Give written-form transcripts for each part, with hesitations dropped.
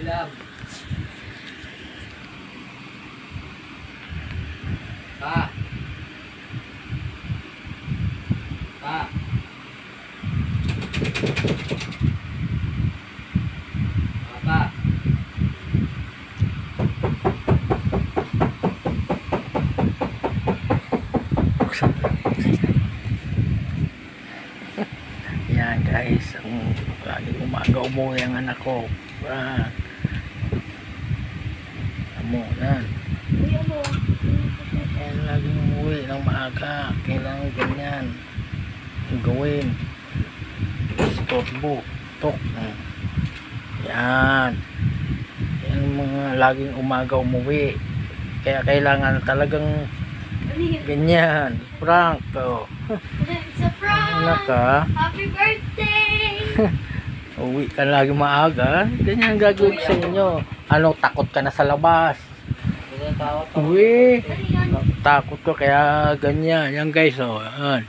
ulam. Pa. Pa. Pa. Yan guys, ang laging umaga umuwi ang anak ko. Yan. Yan, laging umuwi ng maaga. Kailangan ganyan ang gawin. Storbo, tok. Yan. Yan mga laging umaga umuwi. Kaya kailangan talagang ganyan. Prank. It's a prank! Anak ka. Happy birthday! Uwi ka lagi maaga. Ganyan ang gagawin ko sa inyo. Ano, takot ka na sa labas. Uwi. Takot ko kaya ganyan. Yan guys, oh. Yan.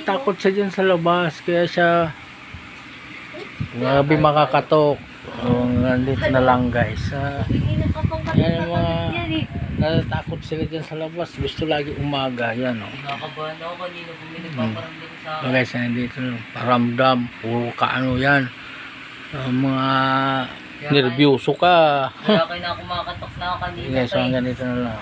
Takot siya dyan sa labas. Kaya siya grabe makakatok. Nandito na lang guys. Yan yung mga natatakot sila dyan sa labas. Gusto lagi umaga. Yan, oh. Nakakabahan ako kanina kung may nagpaparamdam sa akin. Guys, nandito paramdam. Puro ka ano yan. Mga nervyoso ka. Kaya kayo na kumakatok na kanina. Guys, so hanggang dito na lang.